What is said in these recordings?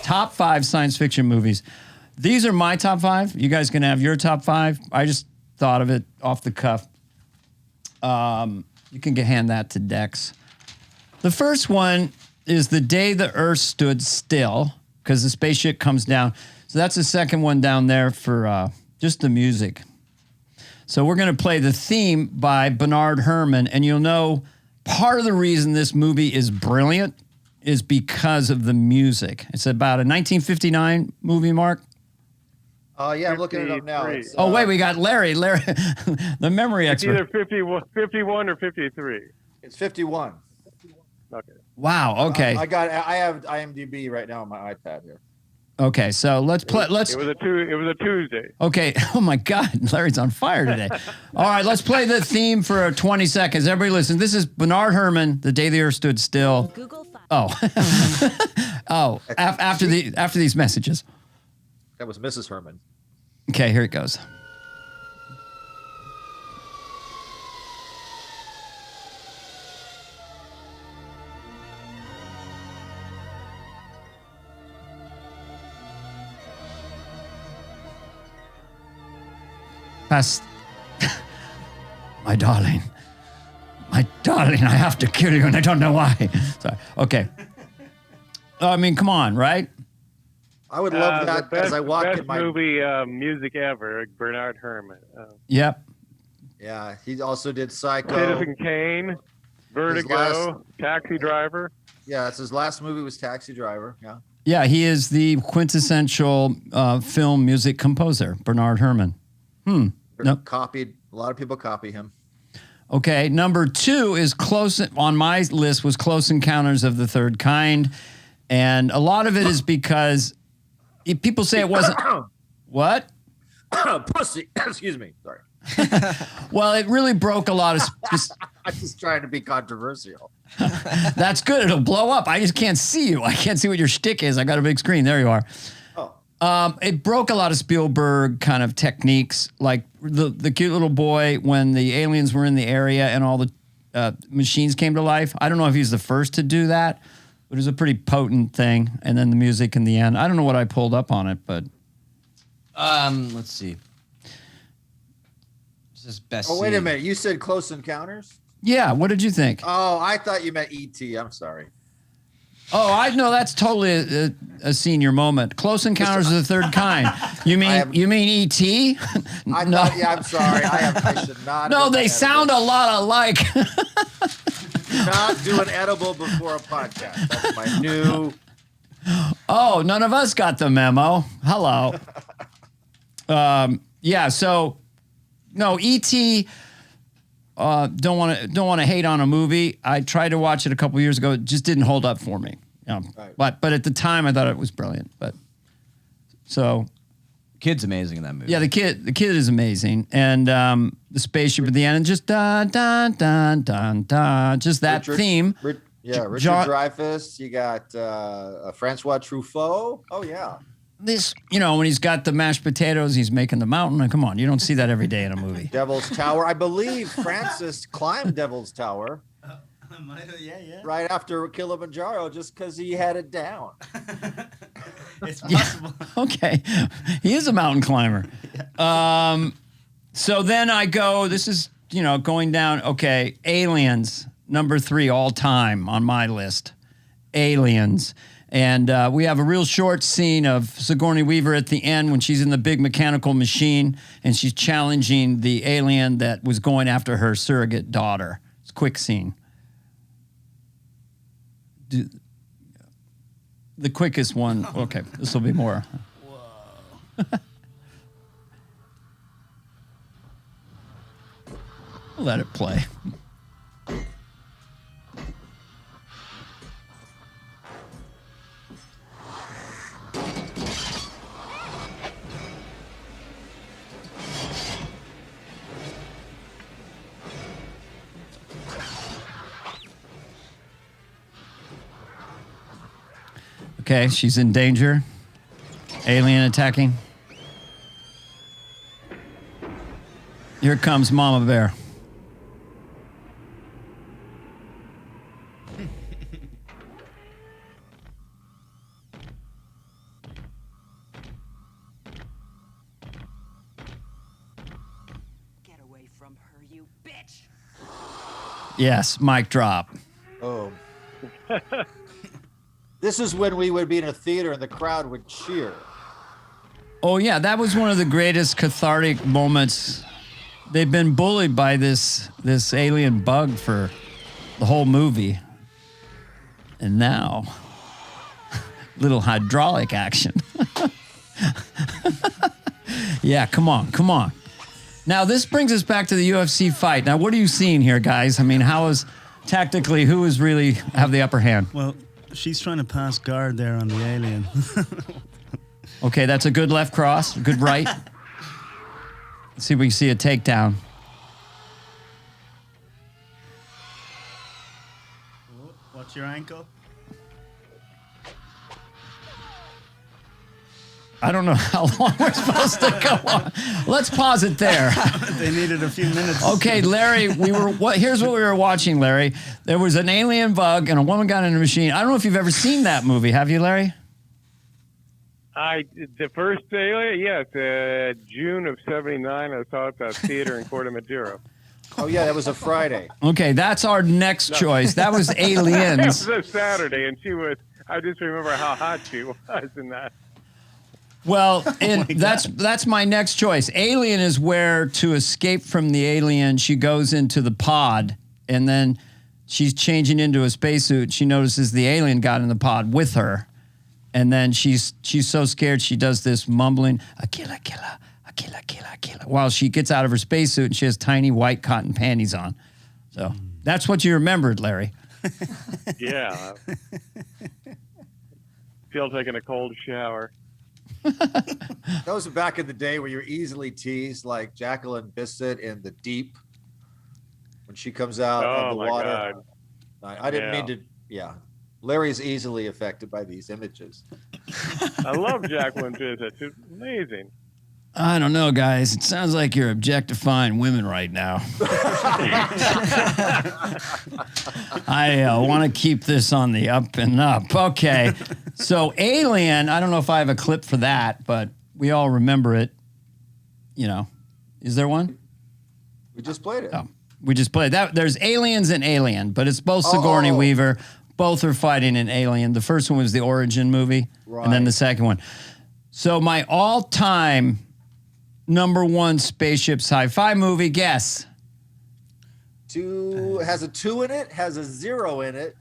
Top 5 science fiction movies. These are my top 5. You guys can have your top 5. I just thought of it off the cuff. You can hand that to Dex. The first one is The Day the Earth Stood Still, because the spaceship comes down. So that's the second one down there for just the music. So we're going to play the theme by Bernard Herrmann, and you'll know part of the reason this movie is brilliant is because of the music. It's about a 1959 movie, Mark. Yeah, I'm looking it up now. Oh, wait, we got Larry. Larry, the memory expert. It's either 51 or 53. It's 51. Okay. Wow, okay. I have IMDb right now on my iPad here. Okay, so let's play. It was a Tuesday. Okay. Oh my God, Larry's on fire today. All right, let's play the theme for 20 seconds. Everybody, listen. This is Bernard Herrmann, "The Day the Earth Stood Still." Oh, after these messages. That was Mrs. Herrmann. Okay, here it goes. Past, my darling, I have to kill you, and I don't know why. Sorry. Okay. I mean, come on, right? I would love that as I walk in my movie music ever. Bernard Herrmann. Yep. Yeah, he also did Psycho. Citizen Kane, Vertigo, Taxi Driver. Yeah, that's his last movie was Taxi Driver. Yeah. Yeah, he is the quintessential film music composer, Bernard Herrmann. Nope. Copied. A lot of people copy him. Okay, number 2 is Close. On my list was Close Encounters of the Third Kind, and a lot of it is because people say it wasn't. What? Pussy. Excuse me. Sorry. Well, it really broke a lot of. I'm just trying to be controversial. That's good. It'll blow up. I just can't see you. I can't see what your shtick is. I got a big screen. There you are. It broke a lot of Spielberg kind of techniques, like the cute little boy when the aliens were in the area and all the machines came to life. I don't know if he's the first to do that, but it was a pretty potent thing. And then the music in the end. I don't know what I pulled up on it, but let's see. This is best. Oh, wait a minute. You said Close Encounters? Yeah. What did you think? Oh, I thought you meant E.T. I'm sorry. Oh, I know that's totally a senior moment. Close Encounters of the Third Kind. You mean E.T.? No. I'm sorry. I should not. No, they sound a lot alike. Not do an edible before a podcast. That's my new. Oh, none of us got the memo. Hello. Yeah. So, no, E.T. Don't want to hate on a movie. I tried to watch it a couple years ago. It just didn't hold up for me. Right. But at the time, I thought it was brilliant. But so, kid's amazing in that movie. Yeah, the kid is amazing, and the spaceship at the end, and just dun dun dun dun dun, just that theme. Richard Dreyfuss. You got Francois Truffaut. Oh yeah. This, when he's got the mashed potatoes, he's making the mountain. Come on, you don't see that every day in a movie. Devil's Tower. I believe Francis climbed Devil's Tower. Yeah. Right after Kilimanjaro, just because he had it down. It's possible. Yeah, okay, he is a mountain climber. So then I go. This is going down. Okay, Aliens, number 3 all time on my list. Aliens. And we have a real short scene of Sigourney Weaver at the end when she's in the big mechanical machine and she's challenging the alien that was going after her surrogate daughter. It's a quick scene. The quickest one. Okay, this will be more. Whoa. Let it play. Okay, she's in danger. Alien attacking. Here comes Mama Bear. Yes, mic drop. Oh. This is when we would be in a theater and the crowd would cheer. Oh yeah, that was one of the greatest cathartic moments. They've been bullied by this alien bug for the whole movie. And now, little hydraulic action. Yeah, come on. Now, this brings us back to the UFC fight. Now, what are you seeing here, guys? I mean, tactically, who is really have the upper hand? Well, she's trying to pass guard there on the alien. Okay, that's a good left cross, good right. Let's see if we can see a takedown. Oh, watch your ankle. I don't know how long we're supposed to go on. Let's pause it there. They needed a few minutes. Okay, Larry, here's what we were watching, Larry. There was an alien bug and a woman got in a machine. I don't know if you've ever seen that movie. Have you, Larry? The first Alien, yes, June of '79. I saw it at the theater in Corte Madera. Oh, yeah, that was a Friday. Okay, that's our next choice. That was Aliens. It was a Saturday, and I just remember how hot she was in that. Well, that's my next choice. Alien is where, to escape from the alien, she goes into the pod, and then she's changing into a spacesuit. She notices the alien got in the pod with her, and then she's so scared she does this mumbling, Akila, Akila, Akila, Akila, Akila, while she gets out of her spacesuit and she has tiny white cotton panties on. So that's what you remembered, Larry. Yeah. Feel taking a cold shower. That was back in the day where you're easily teased, like Jacqueline Bisset in The Deep when she comes out of the water. God. I didn't mean to. Yeah, Larry's easily affected by these images. I love Jacqueline Bisset. She's amazing. I don't know, guys. It sounds like you're objectifying women right now. I want to keep this on the up and up. Okay. So Alien, I don't know if I have a clip for that, but we all remember it. You know, is there one? We just played it. Oh, we just played that. There's Aliens and Alien, but it's both Sigourney Weaver. Both are fighting in Alien. The first one was the Origin movie, and then the second one. So my all-time #1 spaceship sci-fi movie, guess. Has a 2 in it, has a 0 in it,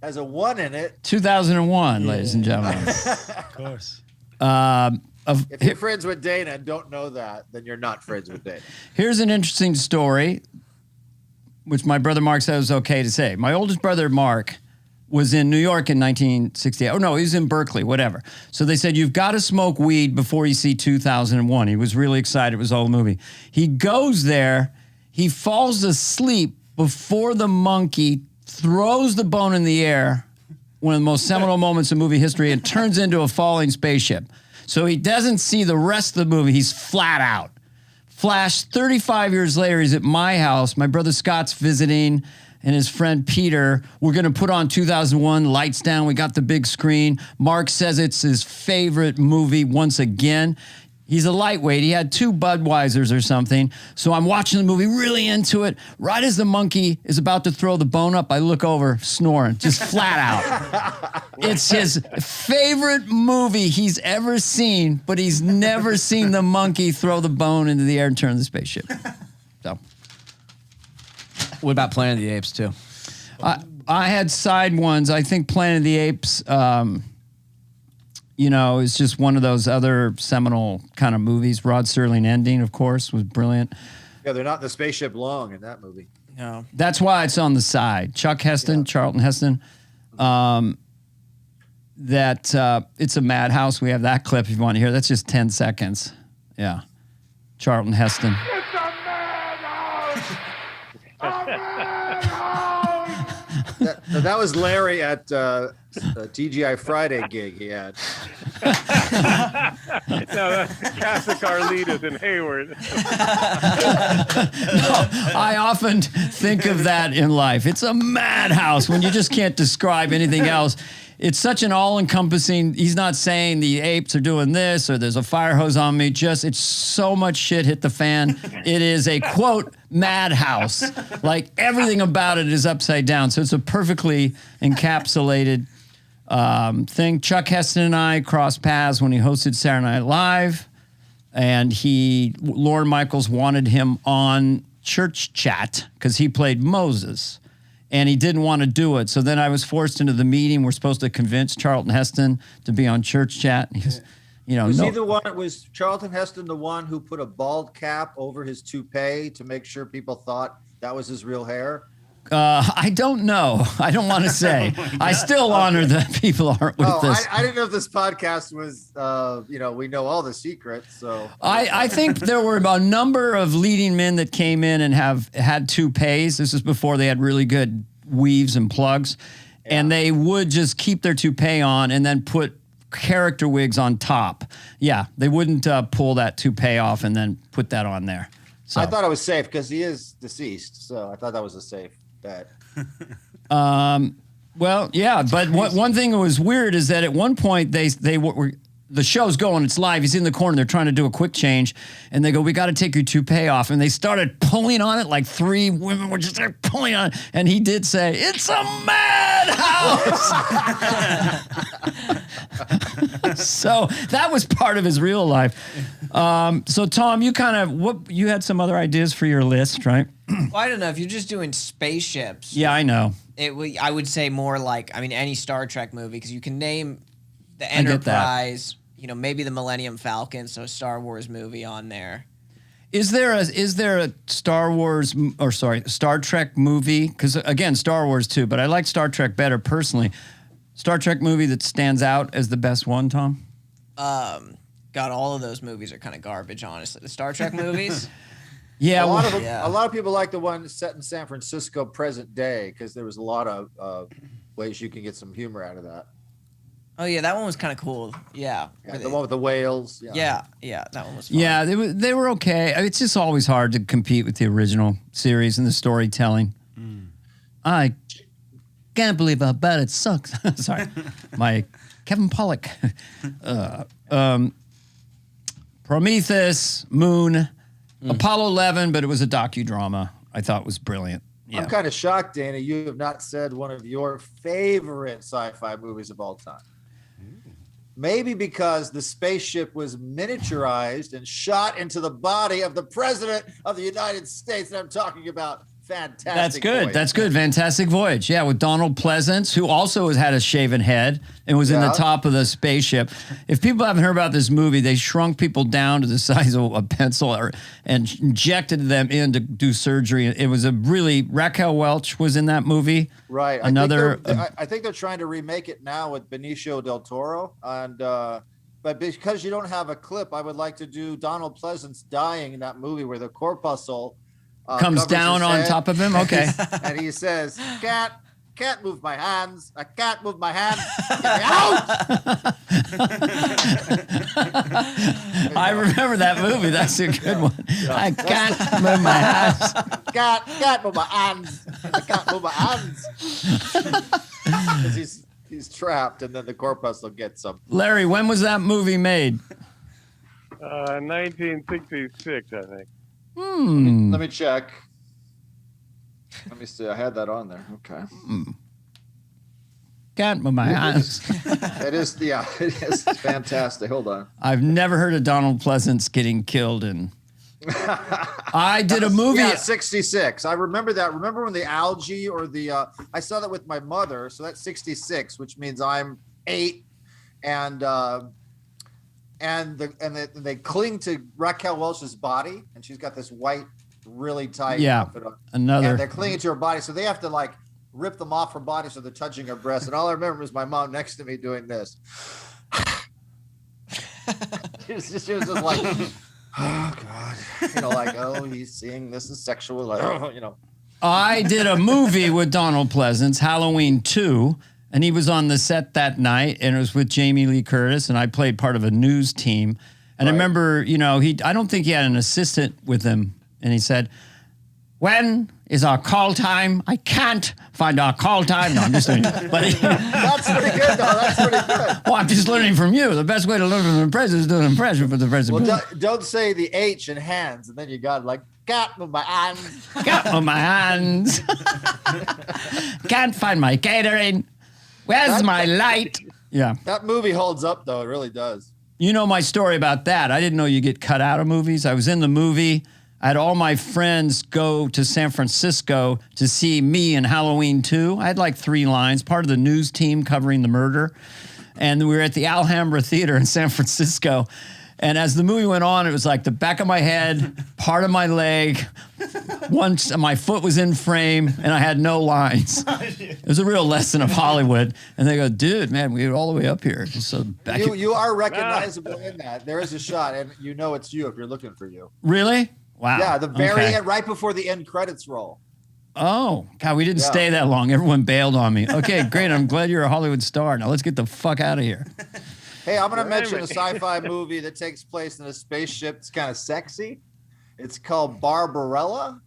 has a 1 in it. 2001, ladies and gentlemen. Of course. If you're friends with Dana and don't know that, then you're not friends with Dana. Here's an interesting story, which my brother Mark said was okay to say. My oldest brother, Mark, was in New York in 1968. Oh, no, he was in Berkeley, whatever. So they said, you've got to smoke weed before you see 2001. He was really excited. It was all a movie. He goes there. He falls asleep before the monkey throws the bone in the air, one of the most seminal moments in movie history, and turns into a falling spaceship. So he doesn't see the rest of the movie. He's flat out. Flash, 35 years later, he's at my house. My brother Scott's visiting, and his friend Peter. We're going to put on 2001, lights down. We got the big screen. Mark says it's his favorite movie once again. He's a lightweight. He had 2 Budweisers or something. So I'm watching the movie, really into it. Right as the monkey is about to throw the bone up, I look over, snoring, just flat out. It's his favorite movie he's ever seen, but he's never seen the monkey throw the bone into the air and turn the spaceship. So. What about Planet of the Apes, too? I had side ones. I think Planet of the Apes, is just one of those other seminal kind of movies. Rod Serling ending, of course, was brilliant. Yeah, they're not in the spaceship long in that movie. No. That's why it's on the side. Chuck Heston, Charlton Heston. It's a madhouse. We have that clip if you want to hear. That's just 10 seconds. Yeah. Charlton Heston. It's a madhouse! That was Larry at a TGI Friday gig he had. that's Casa Carlitos in Hayward. I often think of that in life. It's a madhouse when you just can't describe anything else. It's such an all-encompassing, he's not saying the apes are doing this or there's a fire hose on me. Just, it's so much shit hit the fan. It is a, quote, madhouse. Like, everything about it is upside down. So it's a perfectly encapsulated thing. Chuck Heston and I crossed paths when he hosted Saturday Night Live. And Lorne Michaels wanted him on Church Chat because he played Moses. And he didn't want to do it. So then I was forced into the meeting. We're supposed to convince Charlton Heston to be on Church Chat. And he was, was Charlton Heston the one who put a bald cap over his toupee to make sure people thought that was his real hair? I don't know. I don't want to say. I still honor that people aren't with this. I didn't know if this podcast was, we know all the secrets. So I think there were a number of leading men that came in and have had toupees. This is before they had really good weaves and plugs. Yeah. And they would just keep their toupee on and then put character wigs on top. Yeah, they wouldn't pull that toupee off and then put that on there. So I thought it was safe because he is deceased. So I thought that was a safe bet. Well, yeah, but one thing that was weird is that at one point they were the show's going, it's live. He's in the corner. They're trying to do a quick change, and they go, "We got to take your toupee off." And they started pulling on it. Like 3 women were just like pulling on it, and he did say, "It's a madhouse." So that was part of his real life. So Tom, you you had some other ideas for your list, right? Well, I don't know if you're just doing spaceships. Yeah, I know. I would say more like, any Star Trek movie, because you can name the Enterprise, maybe the Millennium Falcon, so a Star Wars movie on there. Is there a Star Trek movie? Because again, Star Wars too, but I like Star Trek better personally. Star Trek movie that stands out as the best one, Tom? God, all of those movies are kind of garbage, honestly. The Star Trek movies. Yeah, a lot of people like the one set in San Francisco present day because there was a lot of ways you can get some humor out of that. Oh yeah, that one was kind of cool. Yeah, the one with the whales. Yeah, that one was fun. Yeah, they were okay. It's just always hard to compete with the original series and the storytelling. I can't believe how bad it sucks. Sorry, my Kevin Pollak. Prometheus, Moon. Apollo 11, but it was a docudrama. I thought was brilliant. Yeah. I'm kind of shocked, Dana. You have not said one of your favorite sci-fi movies of all time. Maybe because the spaceship was miniaturized and shot into the body of the president of the United States. And I'm talking about Fantastic That's good. Voyage. That's good. Fantastic Voyage. Yeah, with Donald Pleasance, who also has had a shaven head and was in the top of the spaceship. If people haven't heard about this movie, they shrunk people down to the size of a pencil and injected them in to do surgery. It was Raquel Welch was in that movie. Right. I think they're trying to remake it now with Benicio del Toro. And but because you don't have a clip, I would like to do Donald Pleasance dying in that movie where the corpuscle comes down on top of him. Okay. And he says, can't move my hands. I can't move my hands. Get me out! I remember that movie. That's a good one. I can't move my hands. Can't move my hands. I can't move my hands. Because he's trapped, and then the corpuscle gets him. Larry, when was that movie made? 1966, I think. Let me check. Let me see. I had that on there. Okay. Can't move my hands. It is fantastic. Hold on. I've never heard of Donald Pleasance getting killed in. I did a movie. Yeah, 66. I remember that. Remember when the algae or I saw that with my mother. So that's 66, which means I'm 8. And they cling to Raquel Welch's body, and she's got this white, really tight outfit on. And they're clinging to her body, so they have to rip them off her body so they're touching her breast. And all I remember is my mom next to me doing this. she was just like, oh God, he's seeing this is sexual, I did a movie with Donald Pleasance, Halloween 2. And he was on the set that night, and it was with Jamie Lee Curtis, and I played part of a news team. And I remember, I don't think he had an assistant with him. And he said, when is our call time? I can't find our call time. No, I'm just doing it. But That's pretty good, though. That's pretty good. well, I'm just learning from you. The best way to learn from the president is to do an impression for the president. Well, don't say the H in hands, and then you got like, got my hands. Got on my hands. Can't find my catering. Where's my light? Yeah. That movie holds up, though. It really does. You know my story about that. I didn't know you get cut out of movies. I was in the movie. I had all my friends go to San Francisco to see me in Halloween 2. I had like 3 lines, part of the news team covering the murder. And we were at the Alhambra Theater in San Francisco. And as the movie went on, it was like the back of my head, part of my leg, once my foot was in frame, and I had no lines. It was a real lesson of Hollywood. And they go, dude, man, we were all the way up here. So back You are recognizable in that. There is a shot, and you know it's you if you're looking for you. Really? Wow. Yeah, the very end, right before the end credits roll. Oh, God, we didn't stay that long. Everyone bailed on me. Okay, great. I'm glad you're a Hollywood star. Now let's get the fuck out of here. Hey, I'm going to mention a sci-fi movie that takes place in a spaceship. It's kind of sexy. It's called Barbarella.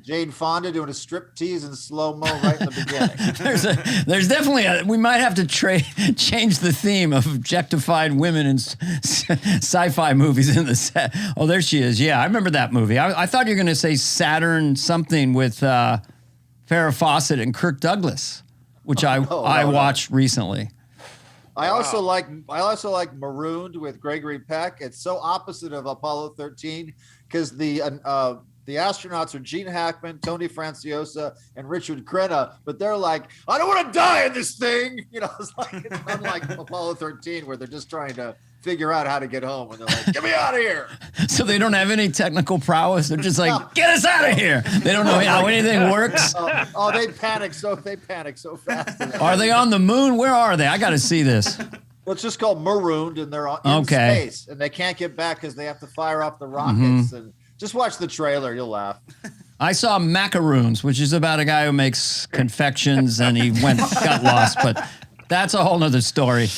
Jane Fonda doing a striptease in slow-mo right in the beginning. There's definitely we might have to change the theme of objectified women in sci-fi movies in the set. Oh, there she is. Yeah, I remember that movie. I thought you were going to say Saturn something with Farrah Fawcett and Kirk Douglas, which I watched recently. I also like Marooned with Gregory Peck. It's so opposite of Apollo 13 because the astronauts are Gene Hackman, Tony Franciosa, and Richard Crenna, but they're like, I don't want to die in this thing. It's unlike Apollo 13 where they're just trying to figure out how to get home, and they're like, get me out of here. So they don't have any technical prowess. They're just like, get us out of here. They don't know how anything works. They panic so fast. Are they on the moon? Where are they? I got to see this. Well, it's just called Marooned, and they're in space, and they can't get back because they have to fire off the rockets. And just watch the trailer; you'll laugh. I saw Macaroons, which is about a guy who makes confections, and he got lost. But that's a whole nother story.